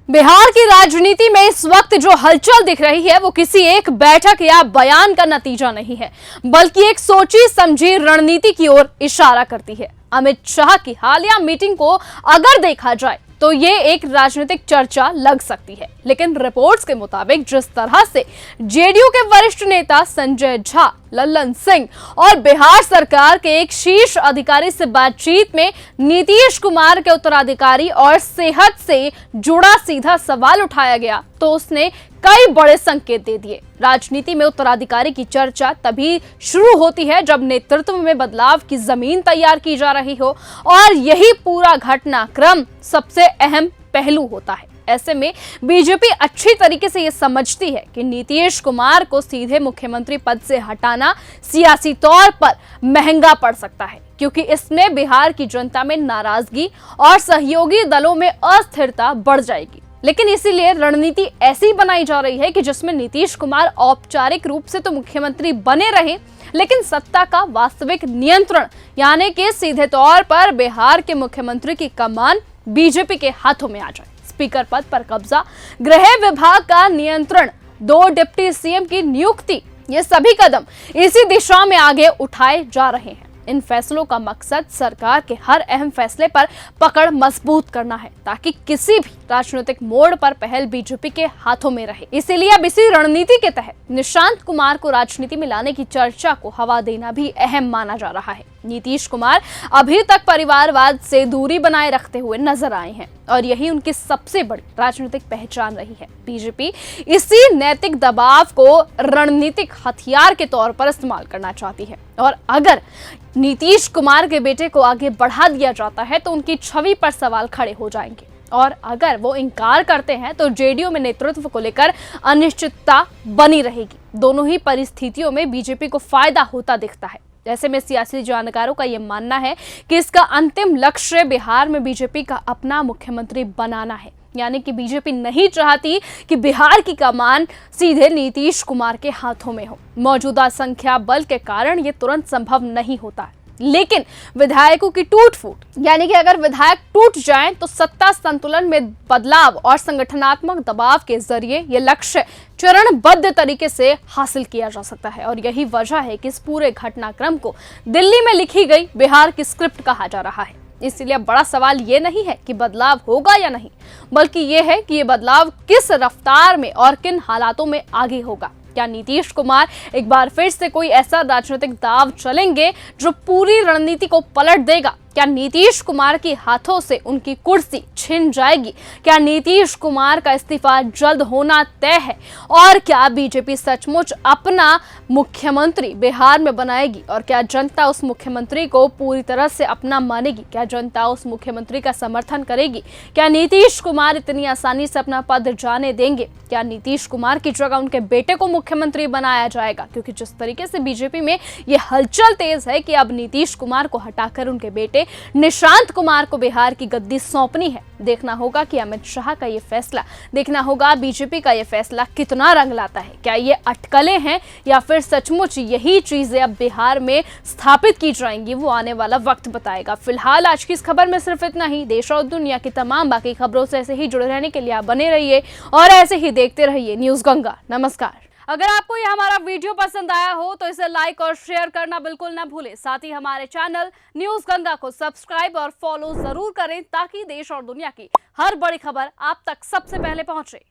बिहार की राजनीति में इस वक्त जो हलचल दिख रही है वो किसी एक बैठक या बयान का नतीजा नहीं है, बल्कि एक सोची समझी रणनीति की ओर इशारा करती है। अमित शाह की हालिया मीटिंग को अगर देखा जाए तो ये एक राजनीतिक चर्चा लग सकती है, लेकिन रिपोर्ट्स के मुताबिक जिस तरह से जेडीयू के वरिष्ठ नेता संजय झा, लल्लन सिंह और बिहार सरकार के एक शीर्ष अधिकारी से बातचीत में नीतीश कुमार के उत्तराधिकारी और सेहत से जुड़ा सीधा सवाल उठाया गया, तो उसने कई बड़े संकेत दे दिए। राजनीति में उत्तराधिकारी की चर्चा तभी शुरू होती है जब नेतृत्व में बदलाव की जमीन तैयार की जा रही हो, और यही पूरा घटनाक्रम सबसे अहम पहलू होता है। ऐसे में बीजेपी अच्छी तरीके से यह समझती है कि नीतीश कुमार को सीधे मुख्यमंत्री पद से हटाना सियासी तौर पर महंगा पड़ सकता है, क्योंकि इसमें बिहार की जनता में नाराजगी और सहयोगी दलों में अस्थिरता बढ़ जाएगी। लेकिन इसीलिए रणनीति ऐसी बनाई जा रही है कि जिसमें नीतीश कुमार औपचारिक रूप से तो मुख्यमंत्री बने रहे, लेकिन सत्ता का वास्तविक नियंत्रण यानी कि सीधे तौर पर बिहार के मुख्यमंत्री की कमान बीजेपी के हाथों में आ जाए। स्पीकर पद पर कब्जा, गृह विभाग का नियंत्रण, 2 डिप्टी सीएम की नियुक्ति, ये सभी कदम इसी दिशा में आगे उठाए जा रहे हैं। इन फैसलों का मकसद सरकार के हर अहम फैसले पर पकड़ मजबूत करना है, ताकि किसी भी राजनीतिक मोड़ पर पहल बीजेपी के हाथों में रहे। इसीलिए अब इसी रणनीति के तहत निशांत कुमार को राजनीति में लाने की चर्चा को हवा देना भी अहम माना जा रहा है। नीतीश कुमार अभी तक परिवारवाद से दूरी बनाए रखते हुए नजर आए हैं, और यही उनकी सबसे बड़ी राजनीतिक पहचान रही है। बीजेपी इसी नैतिक दबाव को रणनीतिक हथियार के तौर पर इस्तेमाल करना चाहती है, और अगर नीतीश कुमार के बेटे को आगे बढ़ा दिया जाता है तो उनकी छवि पर सवाल खड़े हो जाएंगे, और अगर वो इनकार करते हैं तो जेडीयू में नेतृत्व को लेकर अनिश्चितता बनी रहेगी। दोनों ही परिस्थितियों में बीजेपी को फायदा होता दिखता है। ऐसे में सियासी जानकारों का यह मानना है कि इसका अंतिम लक्ष्य बिहार में बीजेपी का अपना मुख्यमंत्री बनाना है, यानी कि बीजेपी नहीं चाहती कि बिहार की कमान सीधे नीतीश कुमार के हाथों में हो। मौजूदा संख्या बल के कारण यह तुरंत संभव नहीं होता, लेकिन विधायकों की टूट फूट, यानी कि अगर विधायक टूट जाएं तो सत्ता संतुलन में बदलाव और संगठनात्मक दबाव के जरिए यह लक्ष्य चरणबद्ध तरीके से हासिल किया जा सकता है। और यही वजह है कि इस पूरे घटनाक्रम को दिल्ली में लिखी गई बिहार की स्क्रिप्ट कहा जा रहा है। इसलिए बड़ा सवाल ये नहीं है कि बदलाव होगा या नहीं, बल्कि ये है कि ये बदलाव किस रफ्तार में और किन हालातों में आगे होगा। क्या नीतीश कुमार एक बार फिर से कोई ऐसा राजनीतिक दांव चलेंगे जो पूरी रणनीति को पलट देगा? क्या नीतीश कुमार के हाथों से उनकी कुर्सी छिन जाएगी? क्या नीतीश कुमार का इस्तीफा जल्द होना तय है? और क्या बीजेपी सचमुच अपना मुख्यमंत्री बिहार में बनाएगी? और क्या जनता उस मुख्यमंत्री को पूरी तरह से अपना मानेगी? क्या जनता उस मुख्यमंत्री का समर्थन करेगी? क्या नीतीश कुमार इतनी आसानी से अपना पद जाने देंगे? क्या नीतीश कुमार की जगह उनके बेटे को मुख्यमंत्री बनाया जाएगा? क्योंकि जिस तरीके से बीजेपी में ये हलचल तेज है कि अब नीतीश कुमार को हटाकर उनके बेटे निशांत कुमार को बिहार की गद्दी सौंपनी है। देखना होगा कि अमित शाह का ये फैसला, देखना होगा बीजेपी का ये फैसला कितना रंग लाता है। क्या ये अटकलें हैं या फिर सचमुच यही चीजें अब बिहार में स्थापित की जाएंगी? वो आने वाला वक्त बताएगा। फिलहाल आज की इस खबर में सिर्फ इतना ही। देश और दुनिया की तमाम बाकी खबरों से ऐसे ही जुड़े रहने के लिए आप बने रहिए और ऐसे ही देखते रहिए न्यूज़ गंगा। नमस्कार। अगर आपको ये हमारा वीडियो पसंद आया हो तो इसे लाइक और शेयर करना बिल्कुल ना भूलें। साथ ही हमारे चैनल न्यूज़ गंगा को सब्सक्राइब और फॉलो जरूर करें, ताकि देश और दुनिया की हर बड़ी खबर आप तक सबसे पहले पहुंचे।